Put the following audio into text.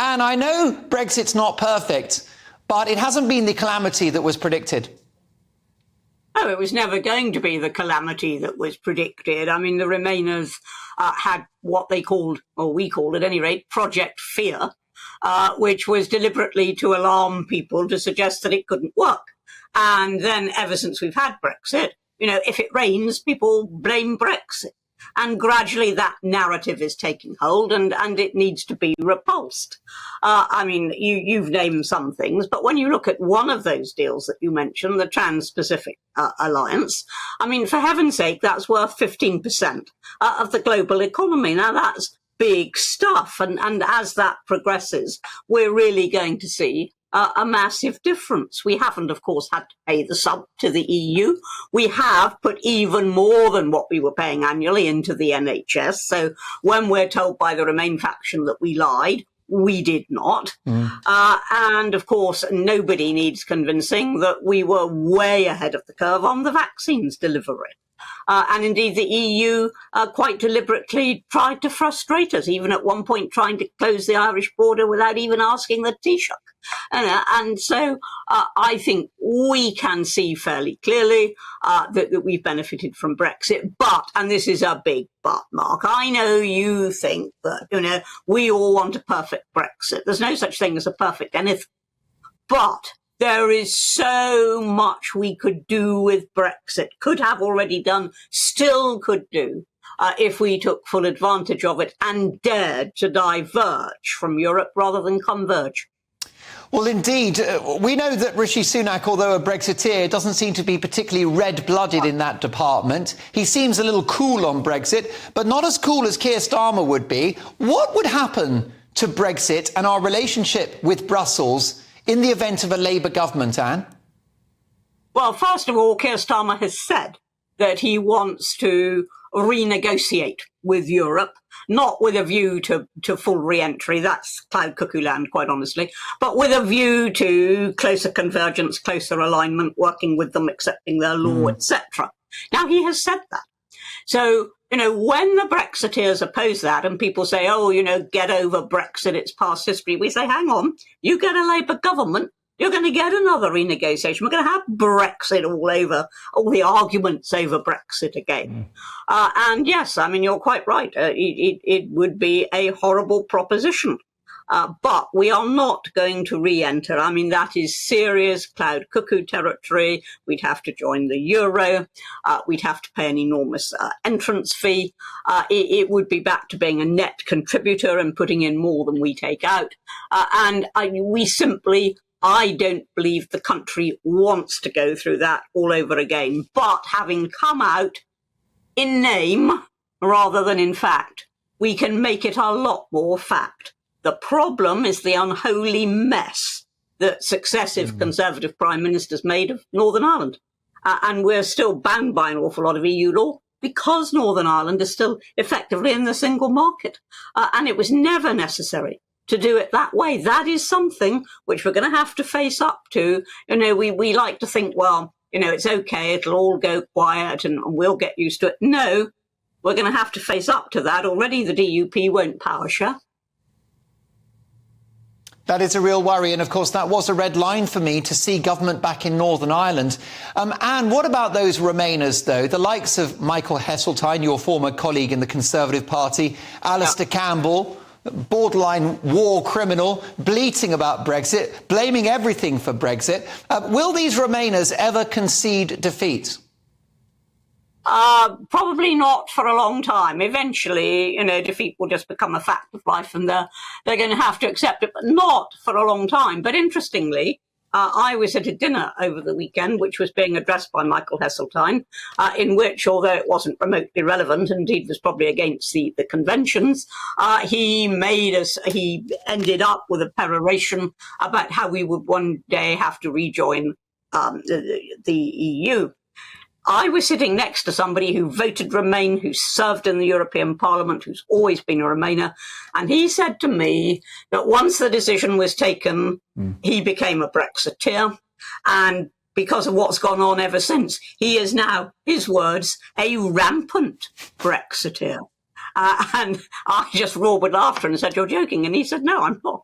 And I know Brexit's not perfect, but it hasn't been the calamity that was predicted. Oh, it was never going to be the calamity that was predicted. I mean, the Remainers had what they called, or we called at any rate, Project Fear, which was deliberately to alarm people to suggest that it couldn't work. And then ever since we've had Brexit, if it rains, people blame Brexit. And gradually that narrative is taking hold and it needs to be repulsed. I mean, you've named some things, but when you look at one of those deals that you mentioned, the Trans-Pacific Alliance, I mean, for heaven's sake, that's worth 15% of the global economy. Now, that's big stuff. And as that progresses, we're really going to see a massive difference. We haven't, of course, had to pay the sub to the EU. We have put even more than what we were paying annually into the NHS. So when we're told by the Remain faction that we lied, we did not. And of course, nobody needs convincing that we were way ahead of the curve on the vaccines delivery. And indeed, the EU quite deliberately tried to frustrate us, even at one point trying to close the Irish border without even asking the Taoiseach. And so I think we can see fairly clearly that we've benefited from Brexit. But, and this is a big but, Mark, I know you think that, we all want a perfect Brexit. There's no such thing as a perfect anything. But there is so much we could do with Brexit, could have already done, still could do, if we took full advantage of it and dared to diverge from Europe rather than converge. Well, indeed. We know that Rishi Sunak, although a Brexiteer, doesn't seem to be particularly red-blooded in that department. He seems a little cool on Brexit, but not as cool as Keir Starmer would be. What would happen to Brexit and our relationship with Brussels in the event of a Labour government, Anne? Well, first of all, Keir Starmer has said that he wants to renegotiate with Europe, not with a view to full re-entry, that's Cloud Cuckoo land, quite honestly, but with a view to closer convergence, closer alignment, working with them, accepting their law, etc. Now, he has said that. So, when the Brexiteers oppose that and people say, get over Brexit, it's past history, we say, hang on, you get a Labour government, you're going to get another renegotiation. We're going to have Brexit all the arguments over Brexit again. And yes, I mean, you're quite right. It would be a horrible proposition. But we are not going to re-enter. I mean, that is serious Cloud Cuckoo territory. We'd have to join the euro. We'd have to pay an enormous entrance fee. It would be back to being a net contributor and putting in more than we take out. I don't believe the country wants to go through that all over again. But having come out in name rather than in fact, we can make it a lot more fact. The problem is the unholy mess that successive Conservative prime ministers made of Northern Ireland. And we're still bound by an awful lot of EU law because Northern Ireland is still effectively in the single market. And it was never necessary to do it that way. That is something which we're going to have to face up to. We like to think, it's okay, it'll all go quiet and we'll get used to it. No, we're going to have to face up to that. Already the DUP won't power share. That is a real worry. And of course, that was a red line for me to see government back in Northern Ireland. Anne, what about those Remainers, though? The likes of Michael Heseltine, your former colleague in the Conservative Party, Alistair Campbell, borderline war criminal, bleating about Brexit, blaming everything for Brexit. Will these Remainers ever concede defeat? Probably not for a long time. Eventually, defeat will just become a fact of life and they're going to have to accept it, but not for a long time. But interestingly, I was at a dinner over the weekend, which was being addressed by Michael Heseltine, in which, although it wasn't remotely relevant, indeed was probably against the conventions, he ended up with a peroration about how we would one day have to rejoin the EU. I was sitting next to somebody who voted Remain, who served in the European Parliament, who's always been a Remainer. And he said to me that once the decision was taken, he became a Brexiteer. And because of what's gone on ever since, he is now, his words, a rampant Brexiteer. And I just roared with laughter and said, "You're joking." And he said, "No, I'm not."